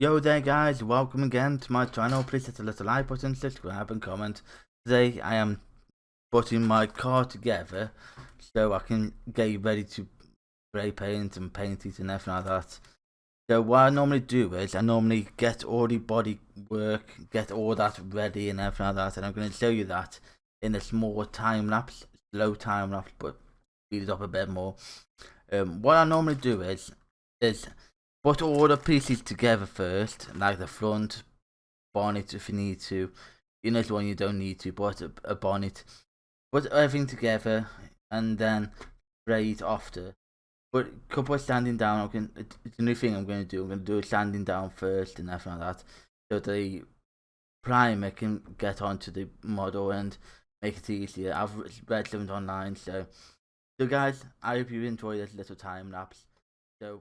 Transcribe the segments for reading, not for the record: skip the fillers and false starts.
Yo there guys, welcome again to my channel. Please hit the little like button, subscribe and comment. Today I am putting my car together so I can get you ready to spray paint and paint it and everything like that. So what I normally do is I normally get all the body work, get all that ready and everything like that, and I'm going to show you that in a small time lapse, slow time lapse, but speed it up a bit more. What I normally do is put all the pieces together first, like the front bonnet if you need to. You know, the one you don't need to, but a bonnet. Put everything together and then spray it after. But a couple of standing down, it's a new thing I'm going to do. I'm going to do it standing down first and everything like that, so the primer can get onto the model and make it easier. I've read something online, so guys, I hope you enjoy this little time lapse. So.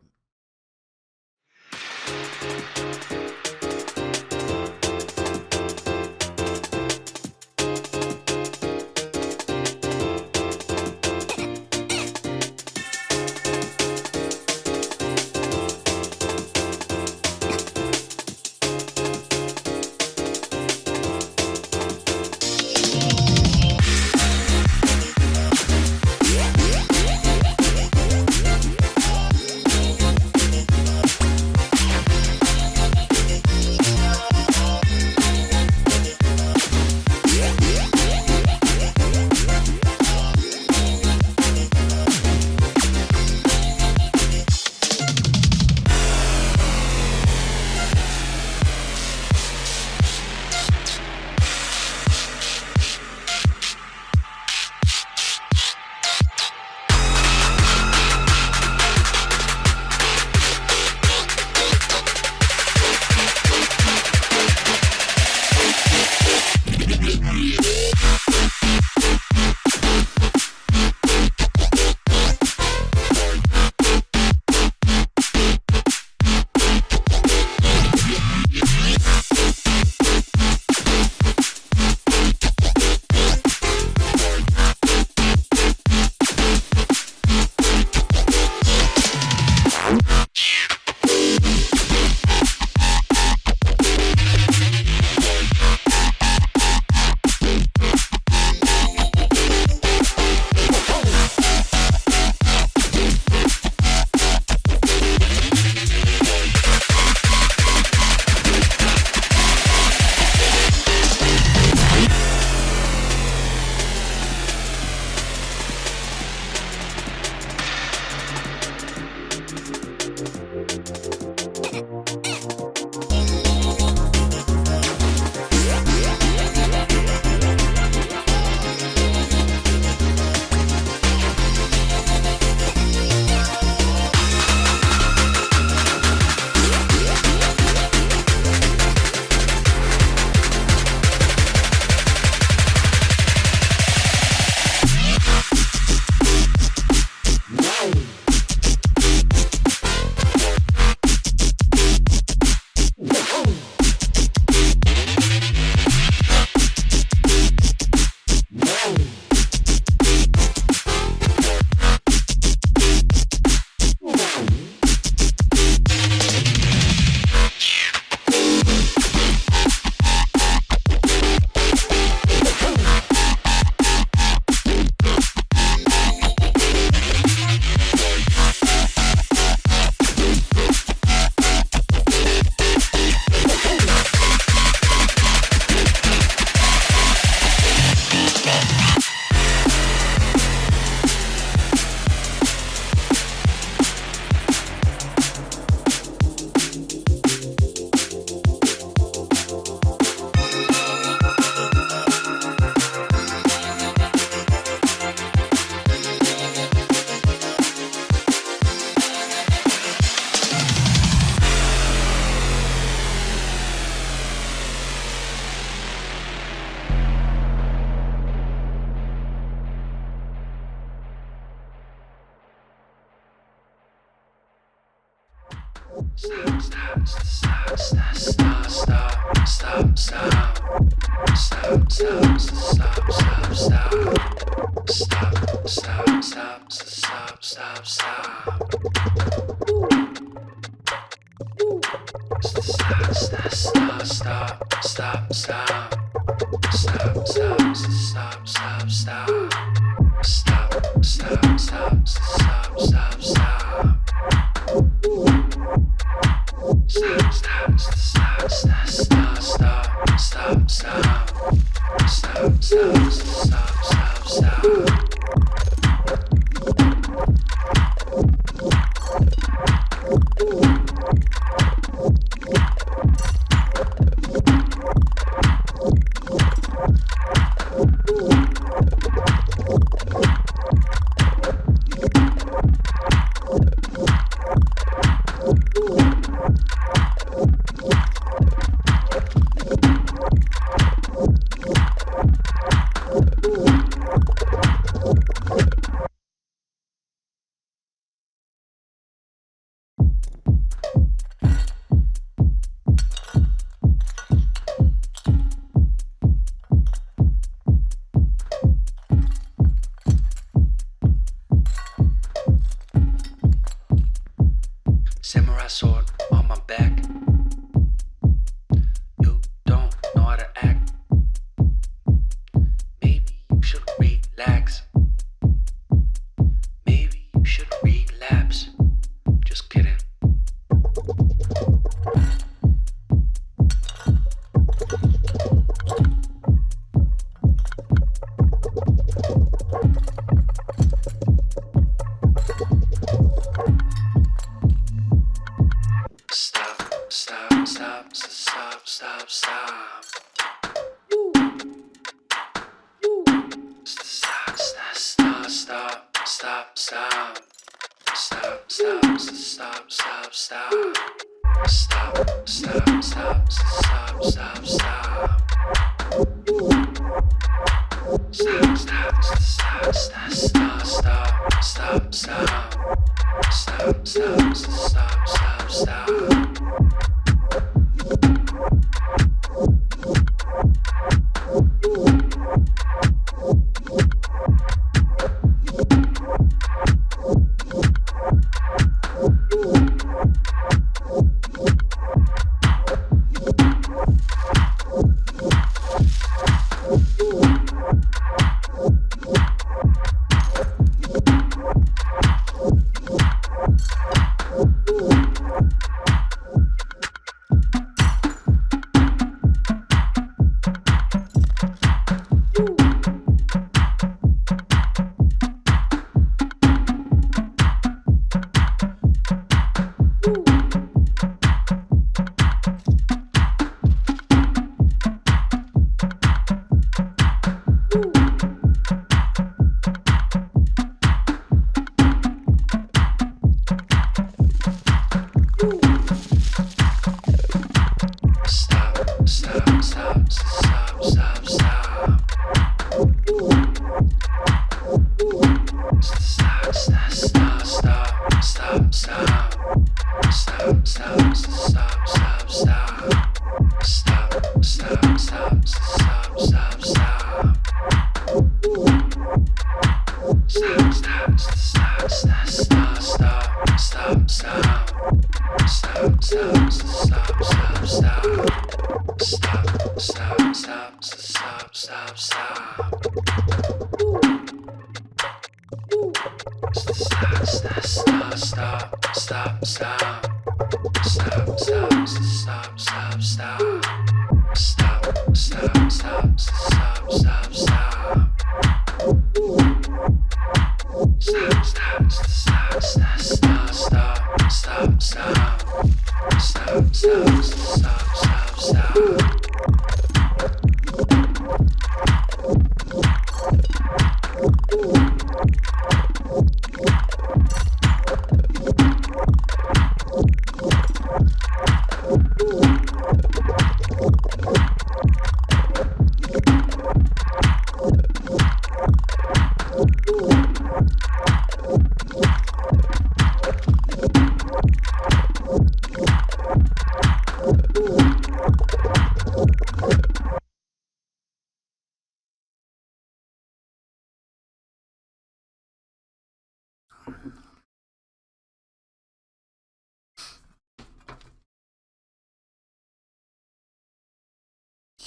Stop. Samurai sword on my back. You don't know how to act. Maybe you should relax. Maybe you should relapse. Just kidding.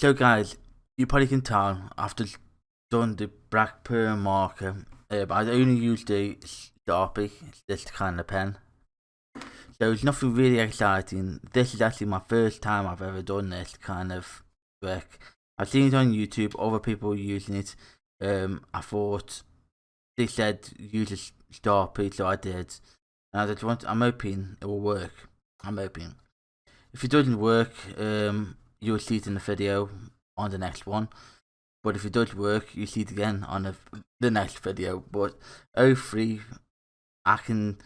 So guys, you probably can tell after done the black per marker, I only use the Sharpie, this kind of pen. So it's nothing really exciting. This is actually my first time I've ever done this kind of work. I've seen it on YouTube, other people using it. I thought they said use a Sharpie, so I did. And I'm hoping it will work. I'm hoping. If it doesn't work, you'll see it in the video on the next one. But if it does work, you see it again on the next video. But hopefully I can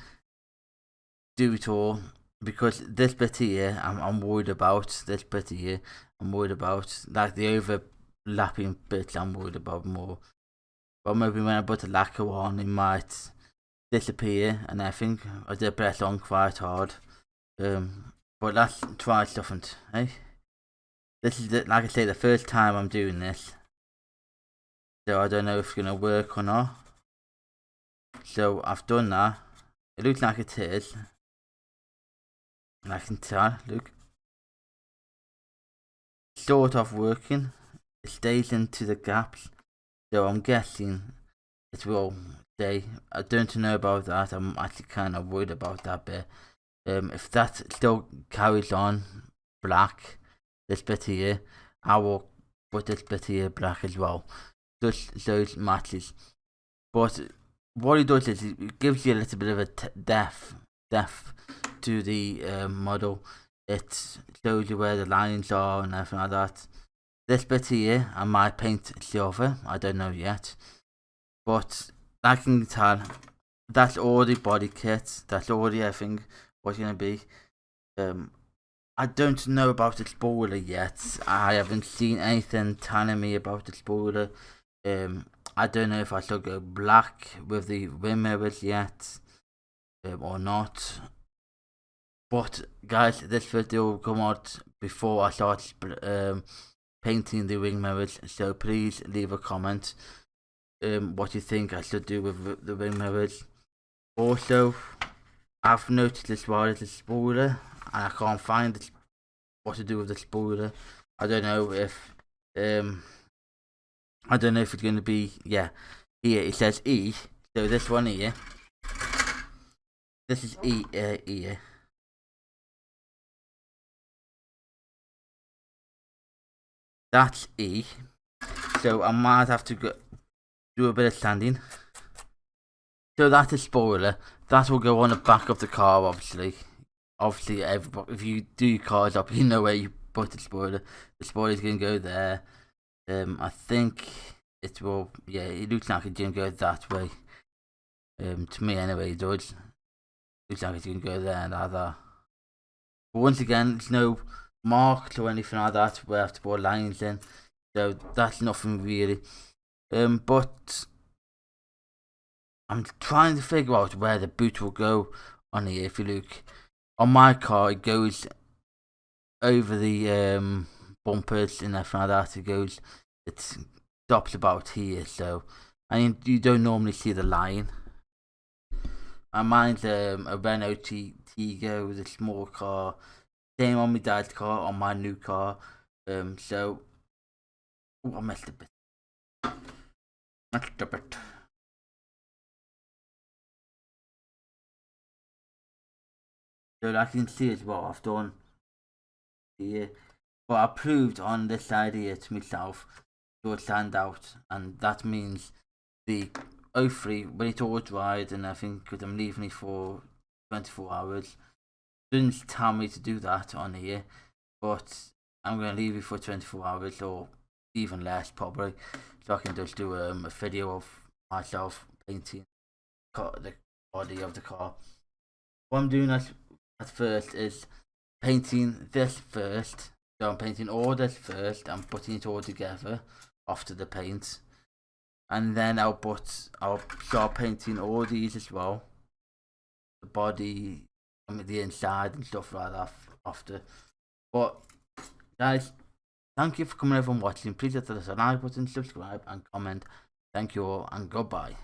do it all, because this bit here I'm worried about. This bit here I'm worried about. Like the overlapping bits I'm worried about more. But maybe when I put the lacquer on, it might disappear and everything. I did press on quite hard. But let's try something, eh? This is like I say, the first time I'm doing this, so I don't know if it's gonna work or not. So I've done that. It looks like it is, and I can tell. Look, sort of working. It stays into the gaps, so I'm guessing it will stay. I don't know about that. I'm actually kind of worried about that bit. If that still carries on black, this bit here, I will put this bit here black as well, just so it matches. But what it does is it gives you a little bit of a depth to the model. It shows you where the lines are and everything like that. This bit here I might paint silver, I don't know yet, but I can tell that's all the body kit, that's all the everything what's gonna be. I don't know about the spoiler yet. I haven't seen anything telling me about the spoiler. I don't know if I should go black with the wing mirrors yet, or not. But guys, this video will come out before I start painting the wing mirrors, so please leave a comment what you think I should do with the wing mirrors. Also, I've noticed as well as the spoiler, and I can't find what to do with the spoiler. I don't know if it's going to be, yeah, here it says E, so this one here, this is E here. That's E, so I might have to do a bit of sanding. So that's a spoiler. That will go on the back of the car, obviously. Obviously, everybody, if you do your cars up, you know where you put the spoiler. The spoiler's going to go there. I think it will, yeah, it looks like it's going to go that way. To me anyway, it does. Looks like it's going to go there and like that. But once again, there's no marks or anything like that where I have to put lines in. So that's nothing really. But I'm trying to figure out where the boot will go on here. If you look on my car, it goes over the bumpers and everything like that. It stops about here. So, I mean, you don't normally see the line. And mine's a Renault Tigo, the small car. Same on my dad's car, on my new car. So, I messed up it. So I can see as well, I've done here, but I proved on this side here to myself it would stand out, and that means the 03, when it's all dried and I think because I'm leaving it for 24 hours, doesn't tell me to do that on here, but I'm going to leave it for 24 hours or even less probably, so I can just do a video of myself painting the body of the car. What I'm doing at first is painting this first. So I'm painting all this first and putting it all together after the paint, and then I'll start painting all these as well, the body, I mean the inside and stuff like that after. But guys, thank you for coming over and watching. Please hit the like button, subscribe and comment. Thank you all and goodbye.